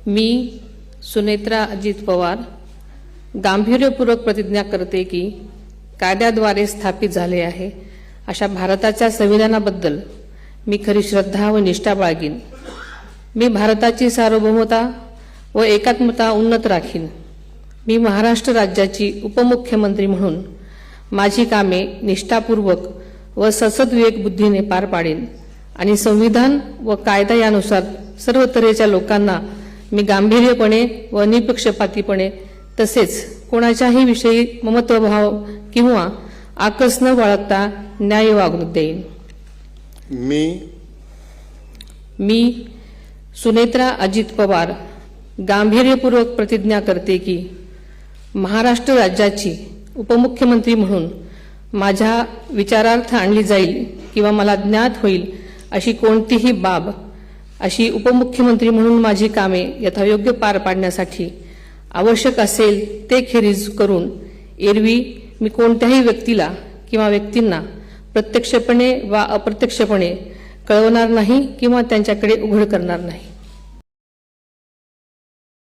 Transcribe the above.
मी सुनेत्रा अजित पवार गांभीर्यपूर्वक प्रतिज्ञा करते की कायद्याद्वारे स्थापित झाले आहे अशा भारताच्या संविधानाबद्दल मी खरी श्रद्धा व निष्ठा बाळगीन। मी भारताची सार्वभौमता व एकात्मता उन्नत राखीन। मी महाराष्ट्र राज्याची उपमुख्यमंत्री म्हणून माझी कामे निष्ठापूर्वक व ससद्विवेक बुद्धीने पार पाडेन आणि संविधान व कायदा यानुसार सर्व तऱ्हेच्या लोकांना मी गांभीर्यपणे व निपक्षपातीपणे तसेच कोणाच्याही विषयी ममत्वभाव किंवा आकस न बाळगता न्याय वागणूक देईन। मी सुनेत्रा अजित पवार गांभीर्यपूर्वक प्रतिज्ञा करते की महाराष्ट्र राज्याची उपमुख्यमंत्री म्हणून माझ्या विचारार्थ आणली जाईल किंवा मला ज्ञात होईल अशी कोणतीही बाब अशी उपमुख्यमंत्री म्हणून माझी कामे यथायोग्य पार पाडण्यासाठी आवश्यक असेल ते खेरीज करून एरवी मी कोणत्याही व्यक्तीला किंवा व्यक्तींना प्रत्यक्षपणे वा अप्रत्यक्षपणे कळवणार नाही किंवा त्यांच्याकडे उघड करणार नाही।